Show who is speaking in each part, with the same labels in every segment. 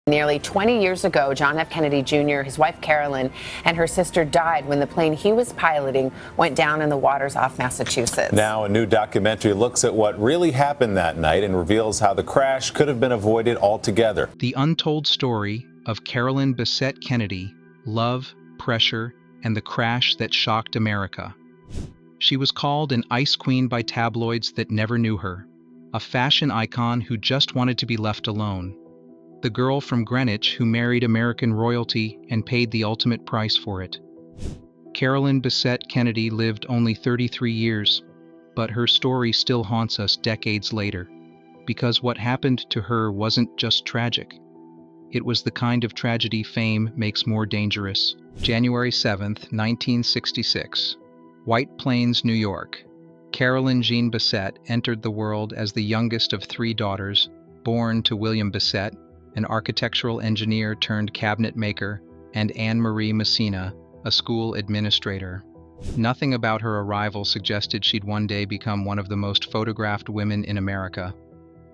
Speaker 1: Nearly 20 years ago, John F. Kennedy Jr., his wife Carolyn, and her sister died when the plane he was piloting went down in the waters off Massachusetts.
Speaker 2: Now, a new documentary looks at what really happened that night and reveals how the crash could have been avoided altogether.
Speaker 3: The untold story of Carolyn Bessette Kennedy, love, pressure, and the crash that shocked America. She was called an ice queen by tabloids that never knew her, a fashion icon who just wanted to be left alone. The girl from Greenwich who married American royalty and paid the ultimate price for it. Carolyn Bessette Kennedy lived only 33 years, but her story still haunts us decades later, because what happened to her wasn't just tragic. It was the kind of tragedy fame makes more dangerous. January 7, 1966. White Plains, New York. Carolyn Jean Bessette entered the world as the youngest of 3 daughters, born to William Bessette, an architectural engineer turned cabinet maker, and Anne Marie Messina, a school administrator. Nothing about her arrival suggested she'd one day become one of the most photographed women in America.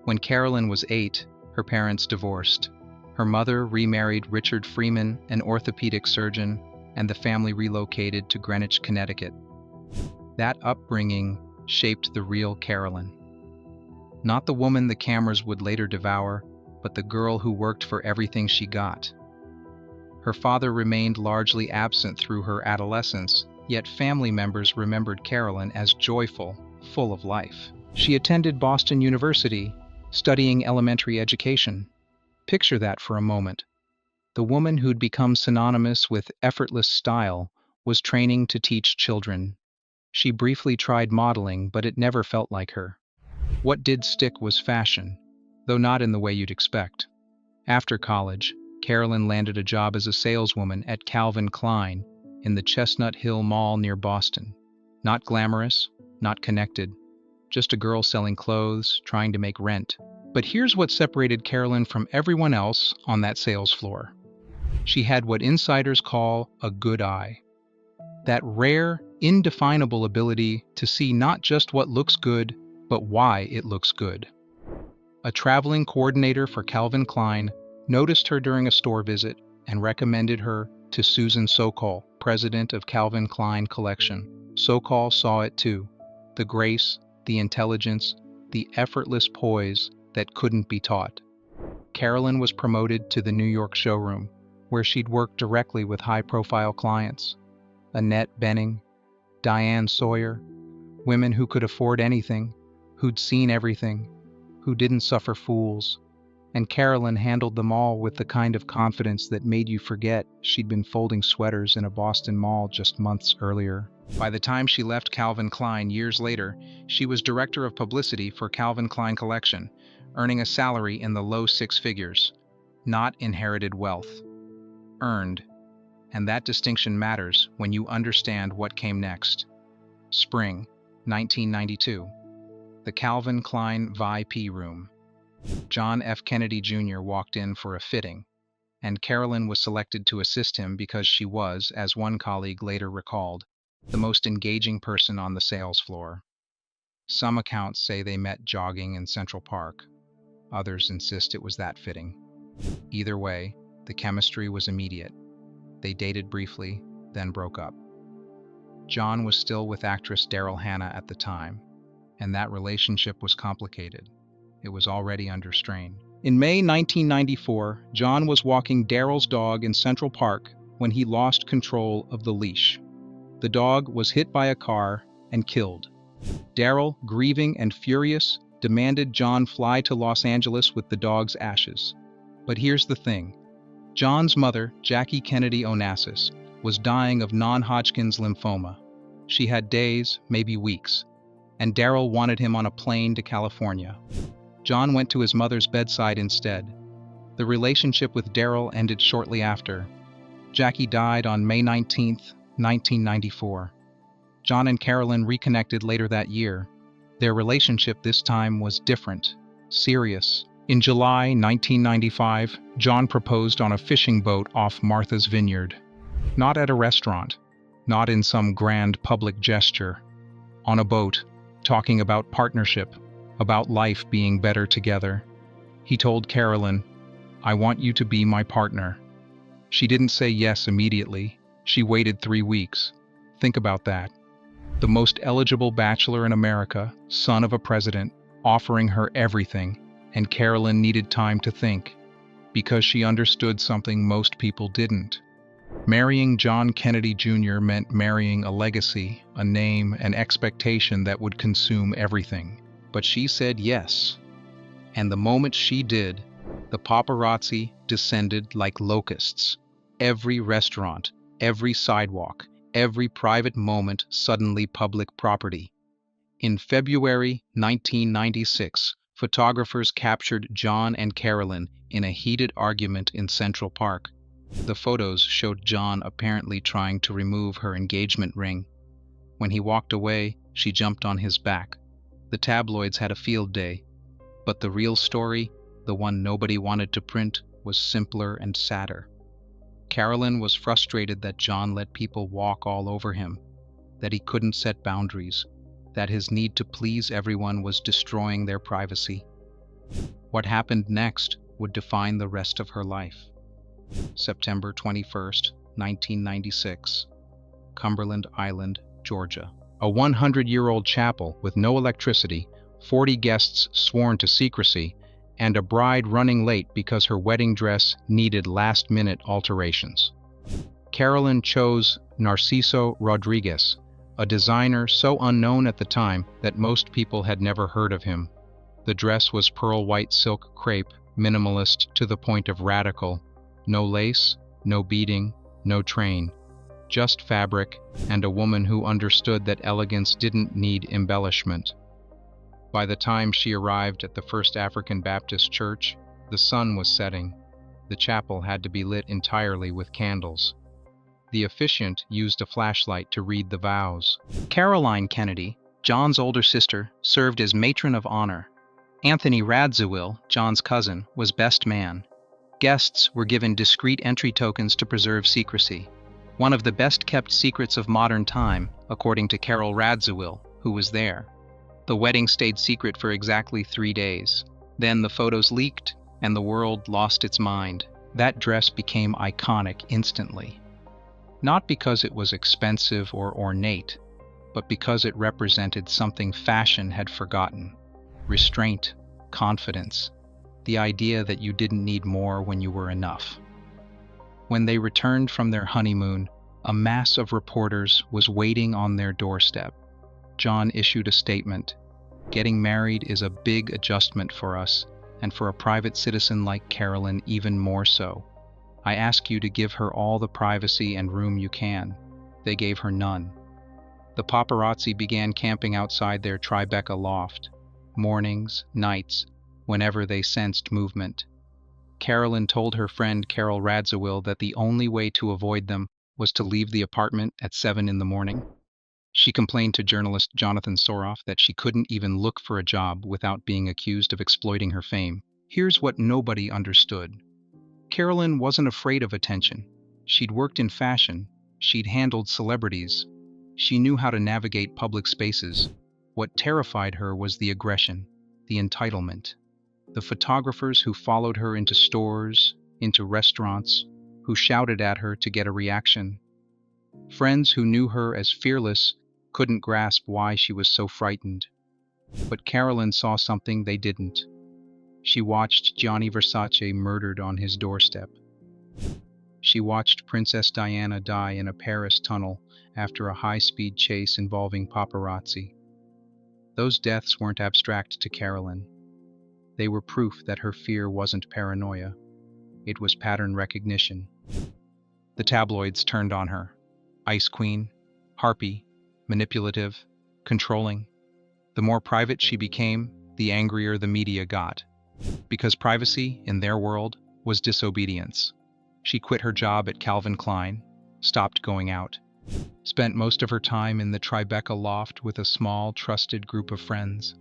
Speaker 3: When Carolyn was 8, her parents divorced. Her mother remarried Richard Freeman, an orthopedic surgeon, and the family relocated to Greenwich, Connecticut. That upbringing shaped the real Carolyn. Not the woman the cameras would later devour, but the girl who worked for everything she got. Her father remained largely absent through her adolescence, yet family members remembered Carolyn as joyful, full of life. She attended Boston University, studying elementary education. Picture that for a moment. The woman who'd become synonymous with effortless style was training to teach children. She briefly tried modeling, but it never felt like her. What did stick was fashion, though not in the way you'd expect. After college, Carolyn landed a job as a saleswoman at Calvin Klein in the Chestnut Hill Mall near Boston. Not glamorous, not connected, just a girl selling clothes, trying to make rent. But here's what separated Carolyn from everyone else on that sales floor. She had what insiders call a good eye. That rare, indefinable ability to see not just what looks good, but why it looks good. A traveling coordinator for Calvin Klein noticed her during a store visit and recommended her to Susan Sokol, president of Calvin Klein Collection. Sokol saw it too. The grace, the intelligence, the effortless poise that couldn't be taught. Carolyn was promoted to the New York showroom, where she'd work directly with high-profile clients. Annette Bening, Diane Sawyer, women who could afford anything, who'd seen everything, who didn't suffer fools, and Carolyn handled them all with the kind of confidence that made you forget she'd been folding sweaters in a Boston mall just months earlier. By the time she left Calvin Klein years later, she was director of publicity for Calvin Klein Collection, earning a salary in the low 6 figures. Not inherited wealth. Earned. And that distinction matters when you understand what came next. Spring, 1992. The Calvin Klein VIP room. John F. Kennedy Jr. walked in for a fitting, and Carolyn was selected to assist him because she was, as one colleague later recalled, the most engaging person on the sales floor. Some accounts say they met jogging in Central Park. Others insist it was that fitting. Either way, the chemistry was immediate. They dated briefly, then broke up. John was still with actress Daryl Hannah at the time, and that relationship was complicated. It was already under strain. In May 1994, John was walking Daryl's dog in Central Park when he lost control of the leash. The dog was hit by a car and killed. Daryl, grieving and furious, demanded John fly to Los Angeles with the dog's ashes. But here's the thing. John's mother, Jackie Kennedy Onassis, was dying of non-Hodgkin's lymphoma. She had days, maybe weeks, and Daryl wanted him on a plane to California. John went to his mother's bedside instead. The relationship with Daryl ended shortly after. Jackie died on May 19, 1994. John and Carolyn reconnected later that year. Their relationship this time was different, serious. In July 1995, John proposed on a fishing boat off Martha's Vineyard. Not at a restaurant, not in some grand public gesture. On a boat, talking about partnership, about life being better together. He told Carolyn, I want you to be my partner." She didn't say yes immediately. She waited 3 weeks. Think about that. The most eligible bachelor in America, son of a president, offering her everything, and Carolyn needed time to think, because she understood something most people didn't. Marrying John Kennedy Jr. meant marrying a legacy, a name, an expectation that would consume everything. But she said yes. And the moment she did, the paparazzi descended like locusts. Every restaurant, every sidewalk, every private moment suddenly public property. In February 1996, photographers captured John and Carolyn in a heated argument in Central Park. The photos showed John apparently trying to remove her engagement ring. When he walked away, she jumped on his back. The tabloids had a field day. But the real story, the one nobody wanted to print, was simpler and sadder. Carolyn was frustrated that John let people walk all over him, that he couldn't set boundaries, that his need to please everyone was destroying their privacy. What happened next would define the rest of her life. September 21st, 1996, Cumberland Island, Georgia. A 100-year-old chapel with no electricity, 40 guests sworn to secrecy, and a bride running late because her wedding dress needed last-minute alterations. Carolyn chose Narciso Rodriguez, a designer so unknown at the time that most people had never heard of him. The dress was pearl white silk crepe, minimalist to the point of radical. No lace, no beading, no train. Just fabric and a woman who understood that elegance didn't need embellishment. By the time she arrived at the First African Baptist Church, the sun was setting. The chapel had to be lit entirely with candles. The officiant used a flashlight to read the vows. Caroline Kennedy, John's older sister, served as matron of honor. Anthony Radziwill, John's cousin, was best man. Guests were given discreet entry tokens to preserve secrecy. One of the best-kept secrets of modern time, according to Carol Radziwill, who was there. The wedding stayed secret for exactly 3 days. Then the photos leaked, and the world lost its mind. That dress became iconic instantly. Not because it was expensive or ornate, but because it represented something fashion had forgotten. Restraint, confidence, the idea that you didn't need more when you were enough. When they returned from their honeymoon, a mass of reporters was waiting on their doorstep. John issued a statement. "Getting married is a big adjustment for us, and for a private citizen like Carolyn even more so. I ask you to give her all the privacy and room you can." They gave her none. The paparazzi began camping outside their Tribeca loft. Mornings, nights, whenever they sensed movement. Carolyn told her friend Carol Radziwill that the only way to avoid them was to leave the apartment at 7 in the morning. She complained to journalist Jonathan Soroff that she couldn't even look for a job without being accused of exploiting her fame. Here's what nobody understood. Carolyn wasn't afraid of attention. She'd worked in fashion. She'd handled celebrities. She knew how to navigate public spaces. What terrified her was the aggression, the entitlement. The photographers who followed her into stores, into restaurants, who shouted at her to get a reaction. Friends who knew her as fearless couldn't grasp why she was so frightened. But Carolyn saw something they didn't. She watched Gianni Versace murdered on his doorstep. She watched Princess Diana die in a Paris tunnel after a high-speed chase involving paparazzi. Those deaths weren't abstract to Carolyn. They were proof that her fear wasn't paranoia. It was pattern recognition. The tabloids turned on her. Ice Queen, harpy, manipulative, controlling. The more private she became, the angrier the media got. Because privacy, in their world, was disobedience. She quit her job at Calvin Klein, stopped going out, spent most of her time in the Tribeca loft with a small, trusted group of friends.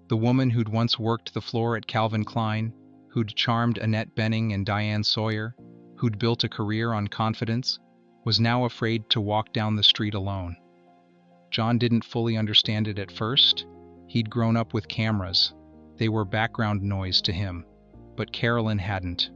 Speaker 3: The woman who'd once worked the floor at Calvin Klein, who'd charmed Annette Bening and Diane Sawyer, who'd built a career on confidence, was now afraid to walk down the street alone. John didn't fully understand it at first. He'd grown up with cameras. They were background noise to him. But Carolyn hadn't.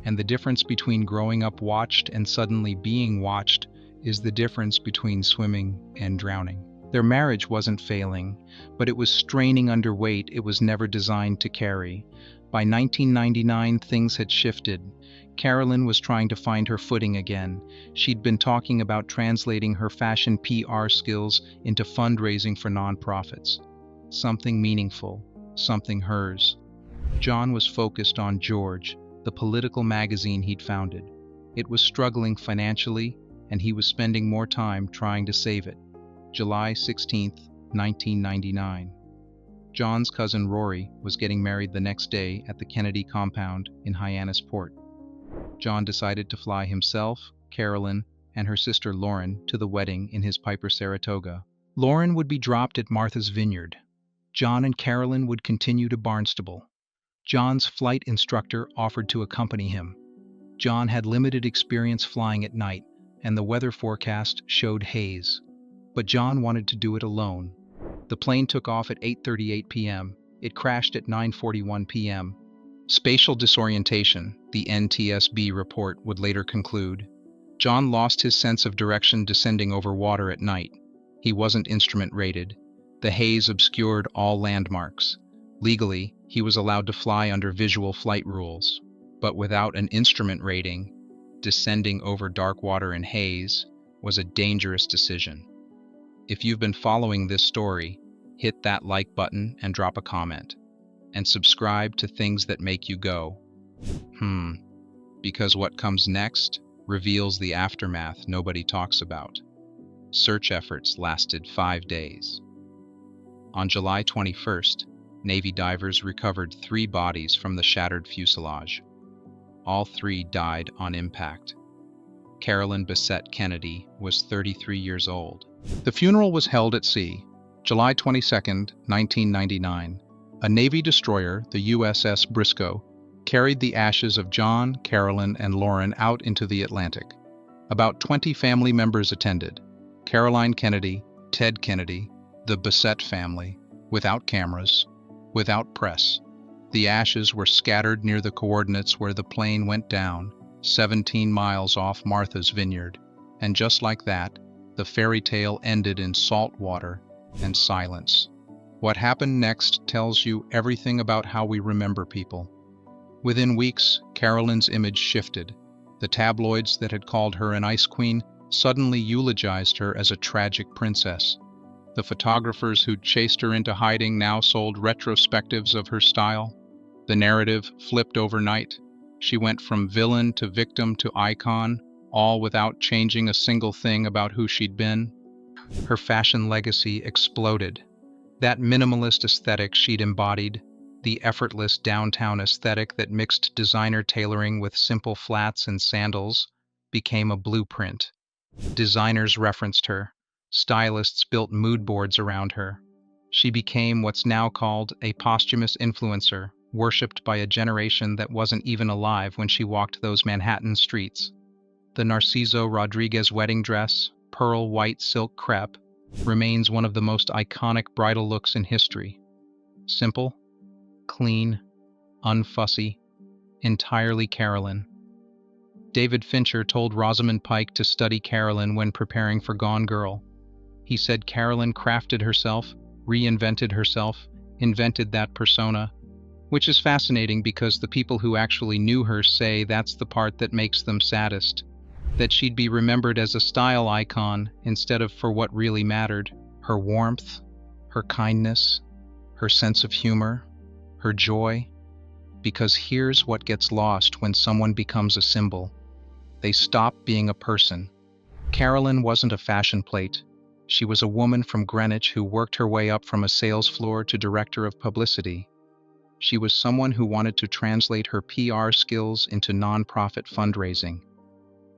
Speaker 3: And the difference between growing up watched and suddenly being watched is the difference between swimming and drowning. Their marriage wasn't failing, but it was straining under weight it was never designed to carry. By 1999, things had shifted. Carolyn was trying to find her footing again. She'd been talking about translating her fashion PR skills into fundraising for nonprofits. Something meaningful, something hers. John was focused on George, the political magazine he'd founded. It was struggling financially, and he was spending more time trying to save it. July 16, 1999. John's cousin Rory was getting married the next day at the Kennedy compound in Hyannisport. John decided to fly himself, Carolyn, and her sister Lauren to the wedding in his Piper Saratoga. Lauren would be dropped at Martha's Vineyard. John and Carolyn would continue to Barnstable. John's flight instructor offered to accompany him. John had limited experience flying at night, and the weather forecast showed haze. But John wanted to do it alone. The plane took off at 8:38 p.m. It crashed at 9:41 p.m. Spatial disorientation, the NTSB report would later conclude. John lost his sense of direction descending over water at night. He wasn't instrument rated. The haze obscured all landmarks. Legally, he was allowed to fly under visual flight rules. But without an instrument rating, descending over dark water and haze was a dangerous decision. If you've been following this story, hit that like button and drop a comment. And subscribe to Things That Make You Go, because what comes next reveals the aftermath nobody talks about. Search efforts lasted 5 days. On July 21st, Navy divers recovered 3 bodies from the shattered fuselage. All 3 died on impact. Carolyn Bessette Kennedy was 33 years old. The funeral was held at sea, July 22, 1999. A Navy destroyer, the USS Briscoe, carried the ashes of John, Carolyn, and Lauren out into the Atlantic. About 20 family members attended. Caroline Kennedy, Ted Kennedy, the Bessette family, without cameras, without press. The ashes were scattered near the coordinates where the plane went down, 17 miles off Martha's Vineyard. And just like that, the fairy tale ended in salt water and silence. What happened next tells you everything about how we remember people. Within weeks, Carolyn's image shifted. The tabloids that had called her an ice queen suddenly eulogized her as a tragic princess. The photographers who'd chased her into hiding now sold retrospectives of her style. The narrative flipped overnight. She went from villain to victim to icon, all without changing a single thing about who she'd been. Her fashion legacy exploded. That minimalist aesthetic she'd embodied, the effortless downtown aesthetic that mixed designer tailoring with simple flats and sandals, became a blueprint. Designers referenced her. Stylists built mood boards around her. She became what's now called a posthumous influencer, worshipped by a generation that wasn't even alive when she walked those Manhattan streets. The Narciso Rodriguez wedding dress, pearl white silk crepe, remains one of the most iconic bridal looks in history. Simple, clean, unfussy, entirely Carolyn. David Fincher told Rosamund Pike to study Carolyn when preparing for Gone Girl. He said Carolyn crafted herself, reinvented herself, invented that persona, which is fascinating because the people who actually knew her say that's the part that makes them saddest. That she'd be remembered as a style icon instead of for what really mattered, her warmth, her kindness, her sense of humor, her joy. Because here's what gets lost when someone becomes a symbol. They stop being a person. Carolyn wasn't a fashion plate. She was a woman from Greenwich who worked her way up from a sales floor to director of publicity. She was someone who wanted to translate her PR skills into nonprofit fundraising.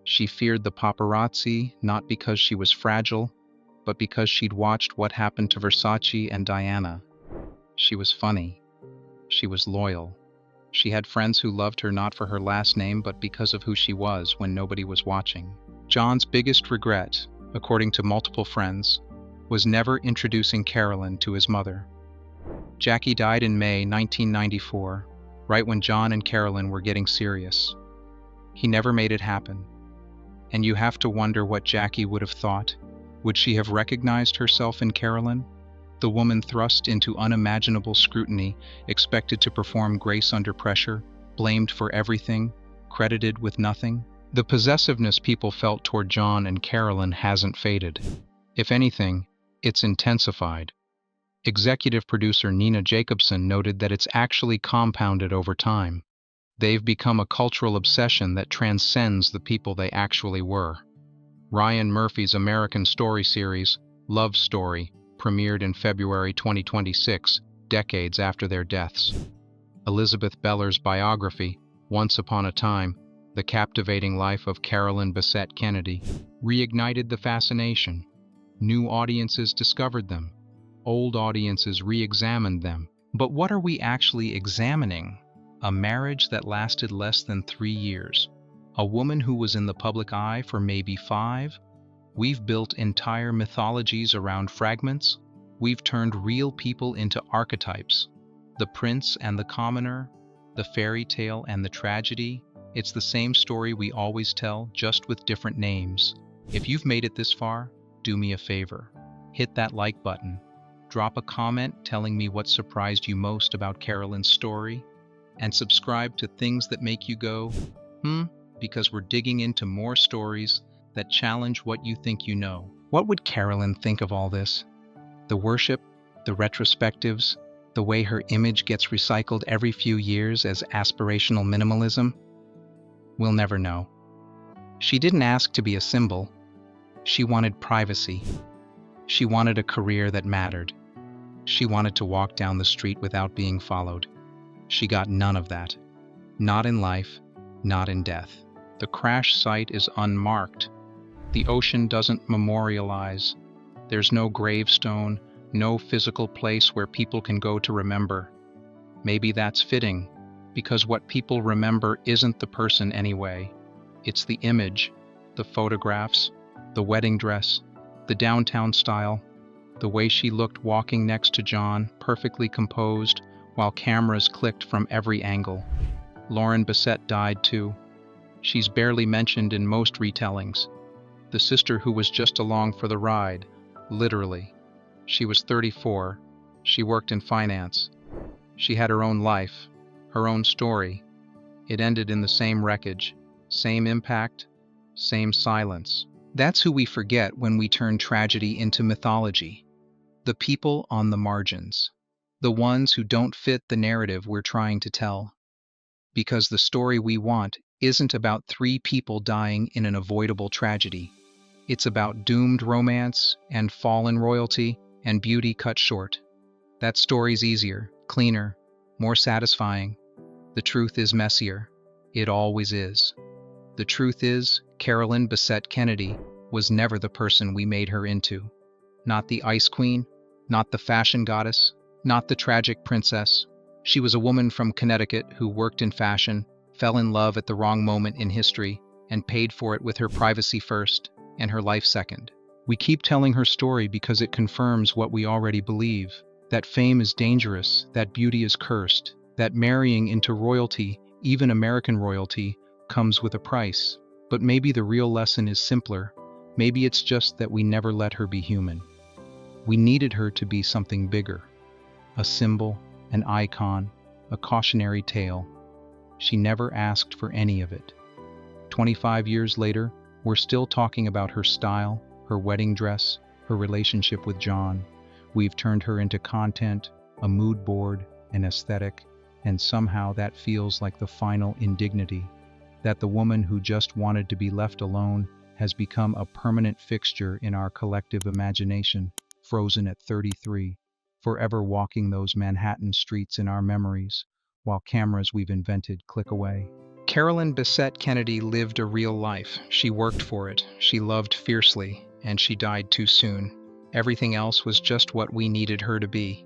Speaker 3: She feared the paparazzi not because she was fragile, but because she'd watched what happened to Versace and Diana. She was funny. She was loyal. She had friends who loved her not for her last name but because of who she was when nobody was watching. John's biggest regret, according to multiple friends, was never introducing Carolyn to his mother. Jackie died in May 1994, right when John and Carolyn were getting serious. He never made it happen. And you have to wonder what Jackie would have thought. Would she have recognized herself in Carolyn? The woman thrust into unimaginable scrutiny, expected to perform grace under pressure, blamed for everything, credited with nothing. The possessiveness people felt toward John and Carolyn hasn't faded. If anything, it's intensified. Executive producer Nina Jacobson noted that it's actually compounded over time. They've become a cultural obsession that transcends the people they actually were. Ryan Murphy's American Story series, Love Story, premiered in February 2026, decades after their deaths. Elizabeth Beller's biography, Once Upon a Time, The Captivating Life of Carolyn Bessette Kennedy, reignited the fascination. New audiences discovered them. Old audiences re-examined them. But what are we actually examining? A marriage that lasted less than 3 years. A woman who was in the public eye for maybe 5? We've built entire mythologies around fragments. We've turned real people into archetypes. The prince and the commoner, the fairy tale and the tragedy. It's the same story we always tell, just with different names. If you've made it this far, do me a favor. Hit that like button. Drop a comment telling me what surprised you most about Carolyn's story. And subscribe to Things That Make You Go, because we're digging into more stories that challenge what you think you know. What would Carolyn think of all this? The worship, the retrospectives, the way her image gets recycled every few years as aspirational minimalism? We'll never know. She didn't ask to be a symbol. She wanted privacy. She wanted a career that mattered. She wanted to walk down the street without being followed. She got none of that. Not in life, not in death. The crash site is unmarked. The ocean doesn't memorialize. There's no gravestone, no physical place where people can go to remember. Maybe that's fitting, because what people remember isn't the person anyway. It's the image, the photographs, the wedding dress, the downtown style, the way she looked walking next to John, perfectly composed, while cameras clicked from every angle. Lauren Bessette died too. She's barely mentioned in most retellings. The sister who was just along for the ride, literally. She was 34. She worked in finance. She had her own life, her own story. It ended in the same wreckage, same impact, same silence. That's who we forget when we turn tragedy into mythology. The people on the margins. The ones who don't fit the narrative we're trying to tell. Because the story we want isn't about 3 people dying in an avoidable tragedy. It's about doomed romance and fallen royalty and beauty cut short. That story's easier, cleaner, more satisfying. The truth is messier. It always is. The truth is, Carolyn Bessette Kennedy was never the person we made her into. Not the ice queen, not the fashion goddess, not the tragic princess. She was a woman from Connecticut who worked in fashion, fell in love at the wrong moment in history, and paid for it with her privacy first and her life second. We keep telling her story because it confirms what we already believe, that fame is dangerous, that beauty is cursed, that marrying into royalty, even American royalty, comes with a price. But maybe the real lesson is simpler. Maybe it's just that we never let her be human. We needed her to be something bigger. A symbol, an icon, a cautionary tale. She never asked for any of it. 25 years later, we're still talking about her style, her wedding dress, her relationship with John. We've turned her into content, a mood board, an aesthetic, and somehow that feels like the final indignity. That the woman who just wanted to be left alone has become a permanent fixture in our collective imagination, frozen at 33. Forever walking those Manhattan streets in our memories, while cameras we've invented click away. Carolyn Bessette Kennedy lived a real life. She worked for it, she loved fiercely, and she died too soon. Everything else was just what we needed her to be.